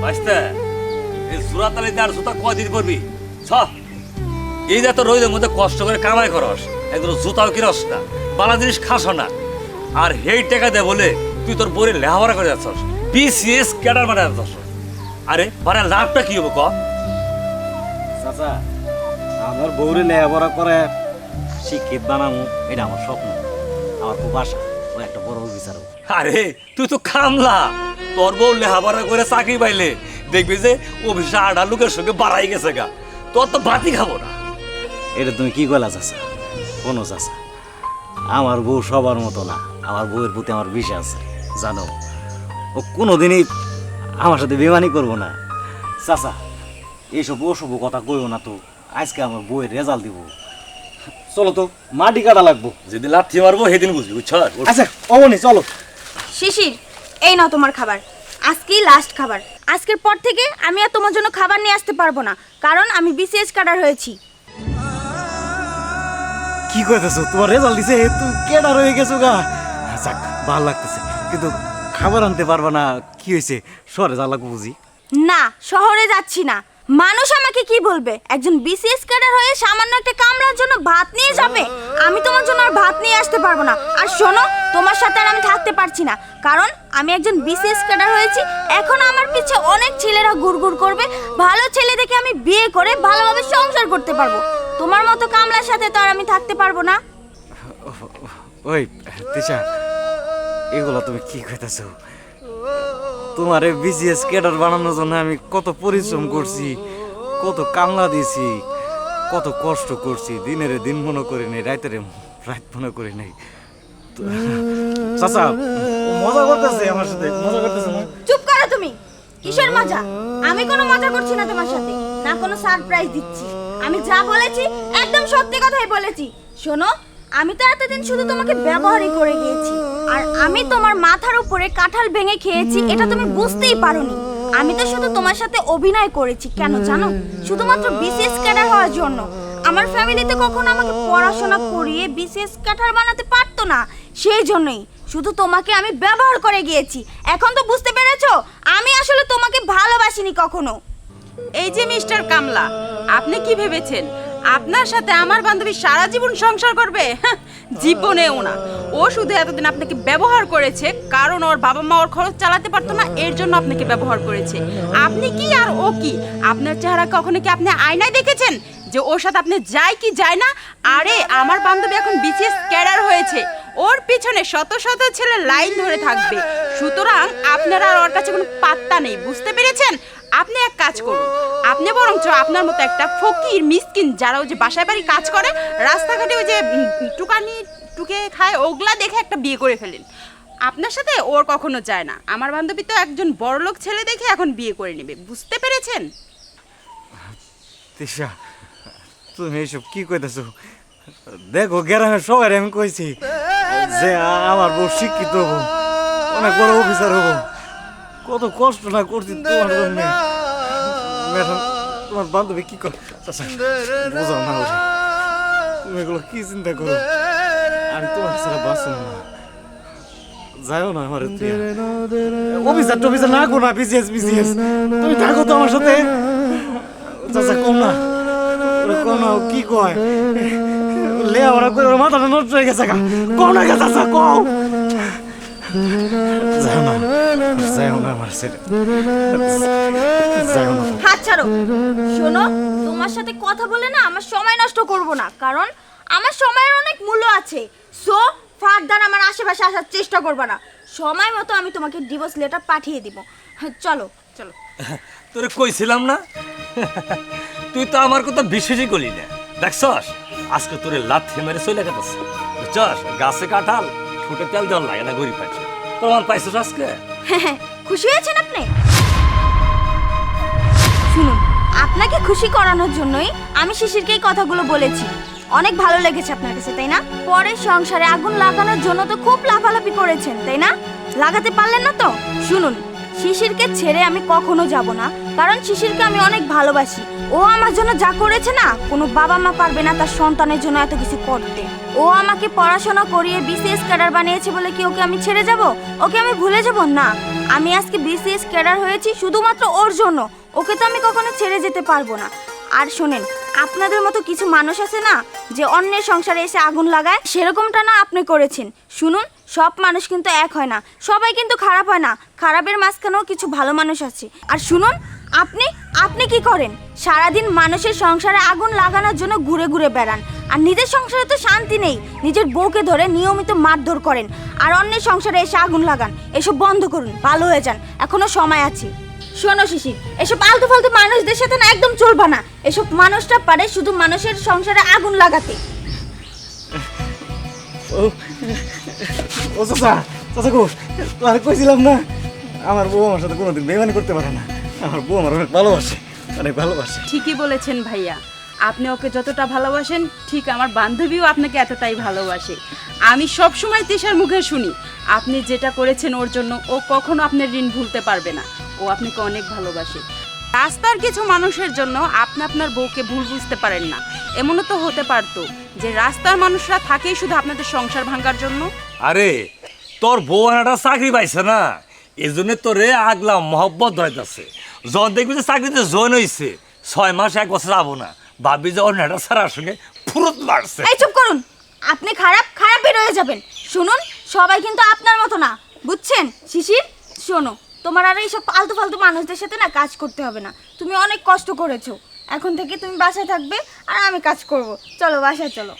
বাইস্তে এই জোড়াতালি দাঁড় জুতা কদিন করবি ছ এই যে তো রোদের মধ্যে কষ্ট করে কামাই করস একদম জুতাও কিনস না বালা জিনিস খাস না আর হেই টাকা দে বলে তুই তোর বইয়ের লেহাপড়া করে যাচ্ছস বিসিএস ক্যাডার মানে যাচ্ছস আরে মানে লাভটা কি হবো ক চাচা আমার বউরে লেখাপড়া করে শিক্ষিত বানাবো এটা আমার স্বপ্ন আমার খুব আশা ও একটা বড় অফিসার হোক। আরে তুই তো কামলা তোর বউ লেহাপড়া করে চাকরি পাইলে দেখবি যে অফিসে আডা লোকের সঙ্গে বাড়াই গেছে গা তোর তো বাতি খাবো না এটা তুমি কি গলা চাচা কোনো চাচা আমার বউ সবার মতো না আমার বউয়ের প্রতি আমার বিশ্বাস আছে জানো ও কোনোদিনই আমার সাথে বেমানি করবো না চাচা এইসব অশুভ কথা কইও না তো আজকে আমার বউয়ের রেজাল্ট দিব চলো তো মাটি কাটা লাগবো যেদিন লাথি মারবো সেদিন বুঝবি বুঝছ আচ্ছা অবনি চলো শিশির এই নাও তোমার খাবার আজকেই লাস্ট খাবার আজকের পর থেকে আমি আর তোমার জন্য খাবার নিয়ে আসতে পারবো না কারণ আমি বিসিএস ক্যাডার হয়েছি কি কইতেছো তোমার রেজাল্ট দিছে তুই কেডা রয়ে গেছো গা যাক ভালো লাগতেছে কিন্তু খাবার আনতে পারবা না কি হয়েছে শহরে যা লাগবো বুঝি না শহরে যাচ্ছি না মানুষ আমাকে কি বলবে একজন বিসিএস ক্যাডার হয়ে সামান্য একটা কামড়ার জন্য ভাত নিয়ে যাবে আমি তোমার জন্য আর ভাত নিয়ে আসতে পারবো না আর শোনো তোমার সাথে আর আমি থাকতে পারছি না কারণ আমি একজন বিসিএস ক্যাডার হয়েছি এখন আমার পিছে অনেক ছেলেরা গুড়গুড় করবে ভালো ছেলে দেখে আমি বিয়ে করে ভালোভাবে সংসার করতে পারবো তোমার মতো কামলার সাথে তো আর আমি থাকতে পারবো না ওই তিশা এগুলো তুমি কি কইতাছো তোমারে বিসিএস ক্যাডার বানানোর জন্য আমি কত পরিশ্রম করছি কত কামলা দিয়েছি কত কষ্ট করছি দিনের দিন মনে করি নাই রাতের রাত মনে করি নাই চাচা মজা করতেছে আমার সাথে মজা করতেছে না চুপ করো তুমি কিসের মজা আমি কোনো মজা করছি না তোমার সাথে না কোনো সারপ্রাইজ দিচ্ছি আমি যা বলেছি একদম সত্যি কথাই বলেছি শোনো আমি তো এতদিন শুধু তোমাকে ব্যবহারই করে গিয়েছি আর আমি তোমার মাথার উপরে কাঁঠাল ভেঙে খেয়েছি এটা তুমি বুঝতেই পারোনি আমি তো শুধু তোমার সাথে অভিনয় করেছি কেন জানো শুধুমাত্র বিসিএস ক্যাডার হওয়ার জন্য আমার ফ্যামিলিতে কখনো আমাকে পড়াশোনা করিয়ে বিসিএস ক্যাডার বানাতে পারতো না সেই জন্যই শুধু তোমাকে আমি ব্যবহার করে গিয়েছি এখন তো বুঝতে পেরেছো আমি আসলে তোমাকে ভালোবাসিনি কখনো এই যে মিস্টার কামলা আপনি কি ভেবেছেন আপনার সাথে আমার বান্ধবী সারা জীবন সংসার করবে জীবনেও না ও শুধু এতদিন আপনাকে ব্যবহার করেছে কারণ ওর বাবা মা ওর খরচ চালাতে পারতো না এর জন্য আপনাকে ব্যবহার করেছে আপনি কি আর ও কি আপনার চেহারা কখনো কি আপনি আয়নায় দেখেছেন যে ওর সাথে আপনি যায় কি যায় না আরে আমার বান্ধবী এখন বিসিএস ক্যাডার হয়েছে ওর পিছনে শত শত ছেলে লাইন ধরে থাকবে সুতরাং আপনার আর ওর কাছে কোনো পাত্তা নেই বুঝতে পেরেছেন আপনি এক কাজ করুন আপনি বরঞ্চ আপনার মতো একটা ফকির মিসকিন যারা ওই যে বাসায় বাড়ি কাজ করে রাস্তাঘাটে ওই যে টুকে খায় ওগুলা দেখে একটা বিয়ে করে ফেলেন আপনার সাথে ওর কখনো যায় না আমার বান্ধবী তো একজন বড়লোক ছেলে দেখে এখন বিয়ে করে নেবে বুঝতে পেরেছেন তিশা তুমি এইসব কি কইতেছো দেখো গ্রামের সবাই আমি কইছি যে আমার বউ শিক্ষিত হবো অনেক বড় অফিসার হবো কত কষ্ট না করছি তোমার জন্য ম্যাডাম তোমার বান্ধবী কি করে বোঝাও না ওরে তুমি এগুলো কি চিন্তা করো আমি তোমার ছাড়া বাঁচব না যাও না আমার অফিসার টফিসার না করো না বিসিএস তুমি থাকো তো আমার সাথে চাচা কম না কম না কি কয় লেওয়া করে ওর মাথাটা নষ্ট হয়ে গেছে কম না গেছে চাচা কম হাত ছাড়ো শোনো তোমার সাথে কথা বলে না আমার সময় নষ্ট করব না কারণ আমার সময়ের অনেক মূল্য আছে সো ফারদার আমার আশেপাশে আসার চেষ্টা করবে না সময় মতো আমি তোমাকে ডিভোর্স লেটার পাঠিয়ে দিব চলো চলো তোরে কইছিলাম না তুই তো আমার কথা বিশ্বাসই করলি না দেখছস আজকে তোরে লাথি মেরে চলে গেছে বুঝছস গাছে কাঁঠাল ঠোঁটে তেল দেওয়ার লাগে না গরিব পাচ্ছে প্রমাণ পাইছস আজকে খুশি হয়েছেন আপনি শুনুন আপনাকে খুশি করানোর জন্যই আমি শিশিরকে এই কথাগুলো বলেছি অনেক ভালো লেগেছে আপনার কাছে তাই না পরে সংসারে আগুন লাগানোর জন্য তো খুব লাফালাফি করেছেন তাই না লাগাতে পারলেন না তো শুনুন শিশিরকে ছেড়ে আমি কখনো যাব না কারণ শিশিরকে আমি অনেক ভালোবাসি ও আমার জন্য যা করেছে না কোনো বাবা মা পারবে না তার সন্তানের জন্য এত কিছু করতে ও আমাকে পড়াশোনা করিয়ে বিসিএস ক্যাডার বানিয়েছে বলে কি ওকে আমি ছেড়ে যাব ওকে আমি ভুলে যাব না আমি আজকে বিসিএস ক্যাডার হয়েছি শুধুমাত্র ওর জন্য। ওকে তো আমি কখনো ছেড়ে যেতে পারবো না। আর শোনেন, আপনাদের মতো কিছু মানুষ আছে না যে অন্যের সংসারে এসে আগুন লাগায়, সেরকমটা না আপনি করেছেন। শুনুন, সব মানুষ কিন্তু এক হয় না, সবাই কিন্তু খারাপ হয় না, খারাপের মাঝখানেও কিছু ভালো মানুষ আছে। আর শুনুন, আপনি আপনি কি করেন? সারাদিন মানুষের সংসারে আগুন লাগানোর জন্য ঘুরে ঘুরে বেড়ান, আর নিজের সংসারে তো শান্তি নেই, নিজের বউকে ধরে নিয়মিত মারধর করেন, আর অন্যের সংসারে এসে আগুন লাগান। এসব বন্ধ করুন, ভালো হয়ে যান, এখনো সময় আছে। শোনো শিশির, এসব আলতু ফালতু মানুষদের সাথে না একদম চলবা না। এসব মানুষটা পারে শুধু মানুষের সংসারে আগুন লাগাতে। ও চাচা, চাচা গো, আর কইছিলাম না আমার বউ আমার সাথে কোনোদিন বেইমানি করতে পারে না। আমার বউ আমার অনেক ভালোবাসে, অনেক ভালোবাসে। ঠিকই বলেছেন ভাইয়া, আপনি ওকে যতটা ভালোবাসেন ঠিক আমার বান্ধবীও আপনাকে এতটাই ভালোবাসে। আমি সব সময় তিশার মুখে শুনি আপনি যেটা করেছেন ওর জন্য, ও কখনো আপনার ঋণ ভুলতে পারবে না। ও আপনাকে অনেক ভালোবাসে। রাস্তার কিছু মানুষের জন্য আপনি আপনার বউকে ভুল বুঝতে পারেন না। এমনও তো হতে পারতো যে রাস্তার মানুষরা থাকেই শুধু আপনাদের সংসার ভাঙার জন্য। আরে তোর বউ একটা চাকরি পাইছে না, এই জন্য তোরে আগলা মহব্বত ধরাইতেছে। যখন দেখবি যে চাকরিতে জয়েন হয়েছে 6 মাস 1 বছর যাবো না, ভাববি যে অন্য একটা সারার সঙ্গে ফুরত মারছে। এই চুপ করুন, আপনি খারাপই রয়ে যাবেন। শুনুন, সবাই কিন্তু আপনার মতো না, বুঝছেন? শিশির শোনো, তোমার আর এইসব ফালতু ফালতু মানুষদের সাথে না কাজ করতে হবে না। তুমি অনেক কষ্ট করেছো, এখন থেকে তুমি বাসায় থাকবে আর আমি কাজ করব। চলো বাসায় চলো।